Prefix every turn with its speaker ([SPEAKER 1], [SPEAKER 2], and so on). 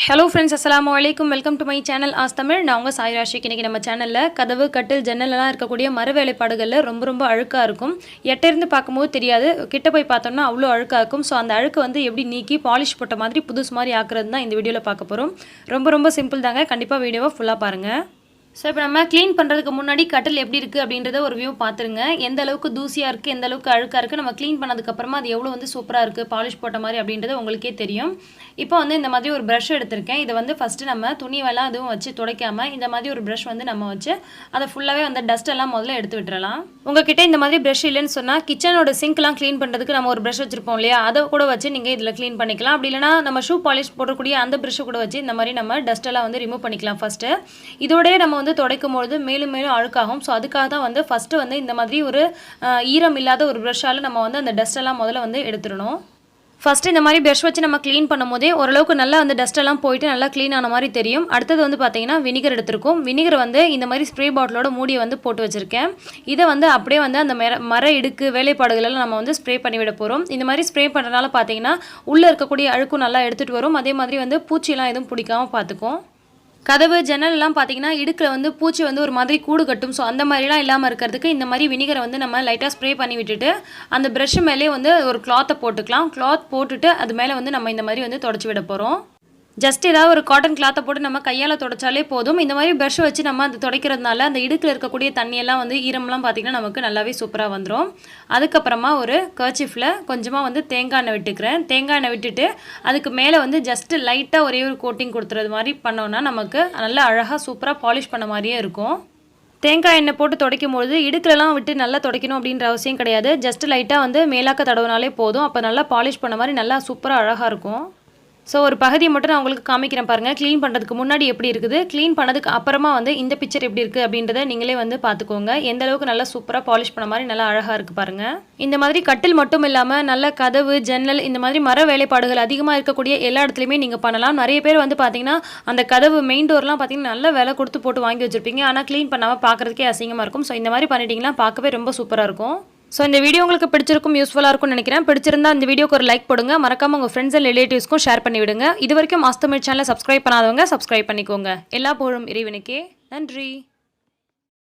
[SPEAKER 1] Hello friends, assalamu alaikum. Welcome to my channel Ask Tamil. நான் உங்க சாய் ராஷிக். இன்னைக்கு நம்ம சேனல்ல கதவு, கட்டில், ஜன்னல் எல்லாம் இருக்கக்கூடிய மர வேலைப்பாடுகள்ல ரொம்ப அழுக்கா இருக்கும். எட்ட இருந்து பாக்கும்போது தெரியாது. கிட்ட போய் பார்த்தோம்னா அவ்ளோ அழுக்கா இருக்கும். சோ அந்த அழுக்கு வந்து எப்படி நீக்கி பாலிஷ் போட்ட மாதிரி புதுசு மாதிரி ஆக்குறது தான் இந்த வீடியோல பார்க்க போறோம். ரொம்ப சிம்பிள் தாங்க. கண்டிப்பா வீடியோவை ஃபுல்லா பாருங்க. So இப்போ நம்ம க்ளீன் பண்றதுக்கு முன்னாடி கட்டில் எப்படி இருக்கு அப்படிங்கறத ஒரு வியூ பாத்துருங்க. எந்த அளவுக்கு தூசியா இருக்கு, எந்த அளவுக்கு அழுக்கா இருக்கு, நம்ம க்ளீன் பண்ணதுக்கு அப்புறமா அது எவ்வளவு வந்து சூப்பரா இருக்கு, பாலிஷ் போட்ட மாதிரி அப்படின்றது உங்களுக்கே தெரியும். இப்போ வந்து இந்த மாதிரி ஒரு பிரஷ் எடுத்துர்க்கேன். இத வந்து ஃபர்ஸ்ட் நம்ம துணிவெல்லாம் அதுவும் வச்சு துடைக்காம இந்த மாதிரி ஒரு பிரஷ் வந்து நம்ம வச்சு அத ஃபுல்லாவே அந்த டஸ்ட் எல்லாம் முதல்ல எடுத்து விட்டுறலாம். உங்ககிட்ட இந்த மாதிரி பிரஷ் இல்லன்னு சொன்னா கிச்சனோட சிங்க்லாம் க்ளீன் பண்றதுக்கு நம்ம ஒரு பிரஷ் வச்சிருப்போம் இல்லையா, அத கூட வச்சு நீங்க இதல க்ளீன் பண்ணிக்கலாம். அப்படி இல்லனா நம்ம ஷூ பாலிஷ் போடக்கூடிய அந்த பிரஷ் கூட வச்சு இந்த மாதிரி நம்ம டஸ்ட் எல்லாம் வந்து ரிமூவ் பண்ணிக்கலாம் ஃபர்ஸ்ட். இதோடயே நம்ம வந்து துடைக்கும்போது மேலும் அழுக்காகும். சோ அதுக்காக தான் வந்து ஃபர்ஸ்ட் வந்து இந்த மாதிரி ஒரு ஈரம் இல்லாத ஒரு பிரஷால நம்ம வந்து அந்த டஸ்ட் எல்லாம் முதல்ல வந்து எடுத்துறணும். ஃபர்ஸ்ட் இந்த மாதிரி பிரஷ் வச்சு நம்ம க்ளீன் பண்ணும்போதே ஓரளவுக்கு நல்லா அந்த டஸ்ட் எல்லாம் போயிட்டு நல்லா க்ளீன் ஆன மாதிரி தெரியும். அடுத்து வந்து பாத்தீங்கன்னா வினிகர் எடுத்துருக்கோம். வினிகர் வந்து இந்த மாதிரி ஸ்ப்ரே பாட்டிலோட மூடியை வந்து போட்டு வச்சிருக்கேன். இத வந்து அப்படியே வந்து அந்த மர இடுக்கு வேலைப்பாடுகள் எல்லாம் நம்ம வந்து ஸ்ப்ரே பண்ணி விட போறோம். இந்த மாதிரி ஸ்ப்ரே பண்றனால பாத்தீங்கன்னா உள்ள இருக்கக்கூடிய அழுக்கு நல்லா எடுத்துட்டு வரும். அதே மாதிரி வந்து பூச்சி எல்லாம் எதுவும் பிடிக்காம பாத்துக்கும். கதவு ஜன்னல் எல்லாம் பாத்தீங்கன்னா இடுக்குல வந்து பூச்சி வந்து ஒரு மாதிரி கூடு கட்டும். சோ அந்த மாதிரி எல்லாம் இல்லாம இருக்கிறதுக்கு இந்த மாதிரி வினிகரை வந்து நம்ம லைட்டா ஸ்ப்ரே பண்ணி விட்டுட்டு அந்த பிரஷ் மேலே வந்து ஒரு கிளாத்தை போட்டுக்கலாம். கிளாத் போட்டுட்டு அது மேல வந்து நம்ம இந்த மாதிரி வந்து தொடச்சி விட போறோம். ஜஸ்ட் ஏதாவது ஒரு காட்டன் கிளாத்தை போட்டு நம்ம கையால தொடச்சாலே போதும். இந்த மாதிரி பிரஷ் வச்சு நம்ம அது துடைக்கிறதுனால அந்த இடுக்குல இருக்கக்கூடிய தண்ணி எல்லாம் வந்து ஈரம்லாம் பாத்தீங்கன்னா நமக்கு நல்லாவே சூப்பரா வந்துரும். அதுக்கு அப்புறமா ஒரு கர்ச்சீஃப்ல கொஞ்சமா வந்து தேங்காய் எண்ணெய் விட்டுக்கிறேன். தேங்காய் எண்ணெய் விட்டுட்டு அதுக்கு மேல வந்து ஜஸ்ட் லைட்டா ஒரே ஒரு கோட்டிங் கொடுத்துறது மாதிரி பண்ணோம்னா நமக்கு நல்லா அழகா சூப்பரா பாலிஷ் பண்ண மாதிரியே இருக்கும். தேங்காய் எண்ணெய் போட்டு துடைக்கும்போது இடுக்குலலாம் விட்டு நல்லா துடைக்கணும் அப்படின்ற அவசியம் கிடையாது. ஜஸ்ட் லைட்டா வந்து மேலாக்க தடவினாலே போதும். அப்ப நல்லா பாலிஷ் பண்ண மாதிரி நல்லா சூப்பரா அழகா இருக்கும். சோ ஒரு பகுதியை மட்டும் நான் உங்களுக்கு காமிக்கிறேன் பாருங்க. க்ளீன் பண்றதுக்கு முன்னாடி எப்படி இருக்குது, க்ளீன் பண்ணதுக்கு அப்புறமா வந்து இந்த பிக்சர் எப்படி இருக்கு அப்படின்றத நீங்களே வந்து பாத்துக்கோங்க. எந்த அளவுக்கு நல்லா சூப்பரா பாலிஷ் பண்ண மாதிரி நல்லா அழகா இருக்கு பாருங்க. இந்த மாதிரி கட்டில் மட்டும் இல்லாம நல்ல கதவு, ஜன்னல் இந்த மாதிரி மர வேலைப்பாடுகள் அதிகமா இருக்கக்கூடிய எல்லா இடத்துலயுமே நீங்க பண்ணலாம். நிறைய பேர் வந்து பாத்தீங்கன்னா அந்த கதவு மெயின் டோர்லாம் பாத்தீங்கன்னா நல்ல விலை கொடுத்து போட்டு வாங்கி வச்சிருப்பீங்க. ஆனா க்ளீன் பண்ணாம பாக்குறதுக்கே அசிங்கமா இருக்கும். சோ இந்த மாதிரி பண்ணிட்டீங்கன்னா பார்க்கவே ரொம்ப சூப்பரா இருக்கும். சோ இந்த வீடியோ உங்களுக்கு பிடிச்சிருக்கும், யூஸ்ஃபுல்லா இருக்கும்னு நினைக்கிறேன். பிடிச்சிருந்தா இந்த வீடியோக்கு ஒரு லைக் போடுங்க. மறக்காம உங்க ஃப்ரெண்ட்ஸ் அண்ட் ரிலேட்டிவ்ஸ்க்கும் ஷேர் பண்ணி விடுங்க. இதுவரைக்கும் ஆஸ்க் தமிழ் சேனலை சப்ஸ்கிரைப் பண்ணாதவங்க சப்ஸ்கிரைப் பண்ணிக்கோங்க. எல்லா புகழும் இறைவனுக்கே. நன்றி.